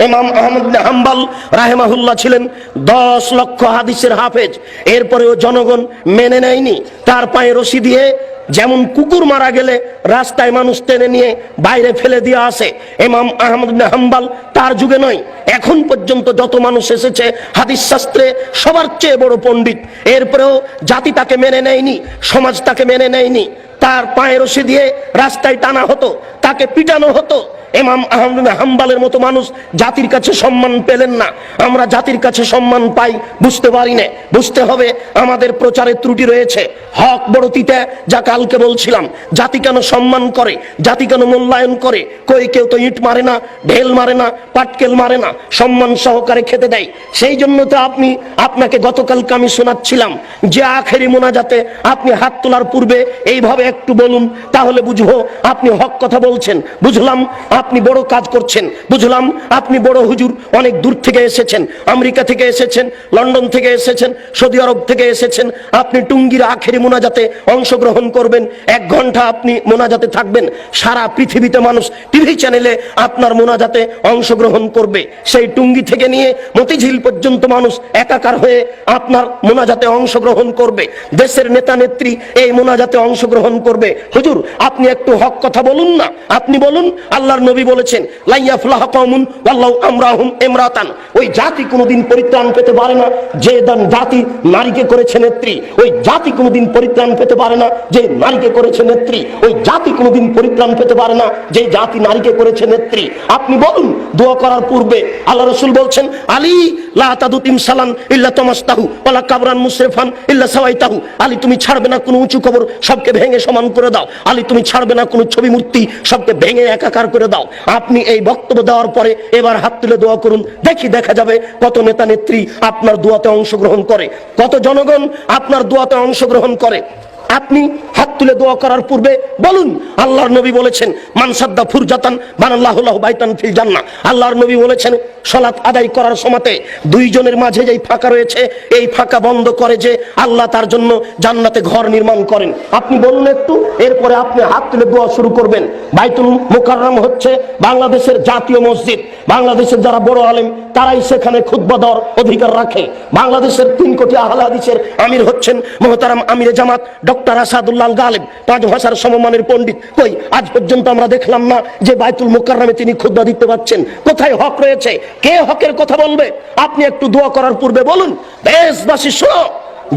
ইমাম আহমদ বিন হাম্বল রাহিমাহুল্লাহ ছিলেন 10 লক্ষ হাদিসের হাফেজ, এরপরেও জনগণ মেনে নেয়নি। তার পায়ে রশি দিয়ে যেমন কুকুর মারা গেলে রাস্তায় মানুষ টেনে নিয়ে বাইরে ফেলে দিয়ে আসে, ইমাম আহমদ বিন হাম্বল তার যুগে নয়, এখন পর্যন্ত যত মানুষ এসেছে হাদিস শাস্ত্রে সবার চেয়ে বড় পণ্ডিত, এরপরেও জাতি তাকে মেনে নেয়নি, সমাজ তাকে মেনে নেয়নি। তার পায়ে রশি দিয়ে রাস্তায় টানা হতো, তাকে পিটানো হতো। ইমাম আহমদ বিন হাম্বলের মতো মানুষ জাতির কাছে সম্মান পেলেন না। আমরা জাতির কাছে সম্মান পাই বুঝতে পারি না। বুঝতে হবে আমাদের প্রচারের ত্রুটি রয়েছে। হক বড় তিতা, যা কালকে বলছিলাম। জাতি কেন সম্মান করে, জাতি কেন মূল্যায়ন করে? কই কেউ তো ইট মারে না, ঢেল মারে না, পাটকেল মারে না, সম্মান সহকারে খেতে দেয়। সেই জন্য তো আপনাকে গতকালকে আমি শোনাচ্ছিলাম যে আখেরি মোনাজাতে আপনি হাত তোলার পূর্বে এইভাবে একটু বলুন, তাহলে বুঝবো আপনি হক কথা বলছেন। বুঝলাম আপনি বড় কাজ করছেন, বুঝলাম আপনি বড় হুজুর, অনেক দূর থেকে এসেছেন, আমেরিকা থেকে এসেছেন, লন্ডন থেকে এসেছেন, সৌদি আরব থেকে এসেছেন। আপনি টুঙ্গির আখেরি মোনাজাতে অংশগ্রহণ করবেন, 1 ঘন্টা আপনি মোনাজাতে থাকবেন। সারা পৃথিবীতে মানুষ টিভি চ্যানেলে আপনার মোনাজাতে অংশগ্রহণ করবে। সেই টুঙ্গি থেকে নিয়ে মতিঝিল পর্যন্ত মানুষ একাকার হয়ে আপনার মোনাজাতে অংশগ্রহণ করবে। দেশের নেতা নেত্রী এই মোনাজাতে অংশগ্রহণ করবে। হুজুর আপনি একটু হক কথা বলুন না, আপনি বলুন। আল্লাহর নবী বলেছেন লা ইয়াফলাহ কওমুন ওয়াল্লাহু আমরাহুম ইমরাতান, ওই জাতি কোনোদিন পরিত্রাণ পেতে পারে না যে জাতি নারীকে করেছে নেত্রী, ওই জাতি কোনোদিন পরিত্রাণ পেতে পারে না যে নারীকে করেছে নেত্রী, ওই জাতি কোনোদিন পরিত্রাণ পেতে পারে না যে জাতি নারীকে করেছে নেত্রী। আপনি বলুন দোয়া করার পূর্বে আল্লাহ রাসূল বলছেন আলী লা তাদু তিমসালান ইল্লা তামাসতাহু ওয়ালা কাবরান মুসরিফান ইল্লা সাওয়াইতাহু, আলী তুমি ছাড়বে না কোনো উঁচু কবর, সবকে ভেঙে সমান করে দাও। আলী তুমি ছাড়বে না কোনো ছবি মূর্তি, সবকে ভেঙে একাকার করে দাও। আপনি এই বক্তব্য দেওয়ার পরে এবার হাত তুলে দোয়া করুন, দেখা যাবে কত নেতা নেত্রী আপনার দোয়াতে অংশগ্রহণ করে, কত জনগণ আপনার দোয়াতে অংশগ্রহণ করে। আপনি হাত তুলে দোয়া করার পূর্বে বলুন আল্লাহর নবী বলেছেন মান সাদ্দা ফুরজাতান বানাল্লাহু লাহু বাইতান ফিল জান্নাহ। আল্লাহর নবী বলেছেন সালাত আদায় করার সময়তে দুইজনের মাঝে যেই ফাঁকা রয়েছে এই ফাঁকা বন্ধ করে যে আল্লাহ তার জন্য জান্নাতে ঘর নির্মাণ করেন। আপনি বলুন একটু, এরপরে আপনি হাত তুলে দোয়া শুরু করবেন। বাইতুল মুকাররম হচ্ছে বাংলাদেশের জাতীয় মসজিদ। বাংলাদেশের যারা বড় আলেম তারাই সেখানে খুতবা দেওয়ার অধিকার রাখে। বাংলাদেশের 3 কোটি আহলে হাদিসের আমির হচ্ছেন মুহতারাম আমিরে জামাত ডক্টর আসাদুল্লাহ গালেব, 5 ভাষার সমমানের পণ্ডিত। কই আজ পর্যন্ত আমরা দেখলাম না যে বাইতুল মুকাররমে তিনি খুতবা দিতে পারছেন। কোথায় হক রয়েছে? কে হকের কথা বলবে? আপনি একটু দোয়া করার পূর্বে বলুন। দেশবাসী শোনো,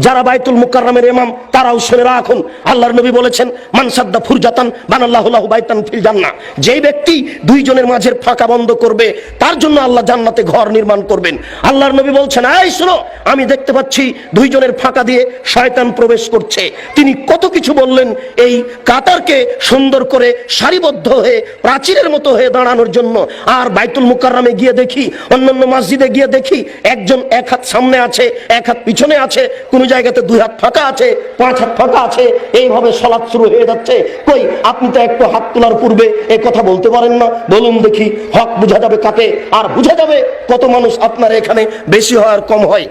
যারা বাইতুল মুকাররমের ইমাম তারাও শুনে রাখুন। আল্লাহর নবী বলেছেন মান সাদ্দা ফুরজাতান বানাল্লাহু লাহু বাইতান ফিল জান্নাহ, যেই ব্যক্তি দুইজনের মাঝের ফাঁকা বন্ধ করবে তার জন্য আল্লাহ জান্নাতে ঘর নির্মাণ করবেন। আল্লাহর নবী বলছেন এই শুনো, আমি দেখতে পাচ্ছি দুইজনের ফাঁকা দিয়ে শয়তান প্রবেশ করছে। তিনি কত কিছু বললেন এই কাতারকে সুন্দর করে সারিবদ্ধ হয়ে প্রাচীরের মতো হয়ে দাঁড়ানোর জন্য। আর বাইতুল মুকাররমে গিয়ে দেখি, অন্যান্য মসজিদে গিয়ে দেখি একজন 1 হাত সামনে আছে, 1 হাত পিছনে আছে, কোন জায়গাতে 2 হাত ফাঁকা আছে, 5 হাত ফাঁকা আছে, এইভাবে সালাত শুরু হয়ে যাচ্ছে। কই আপনি তো একটু হাত তোলার পূর্বে এই কথা বলতে পারেন না? বলুন দেখি, হক বোঝা যাবে কাকে, আর বোঝা যাবে কত মানুষ আপনার এখানে বেশি হয় আর কম হয়।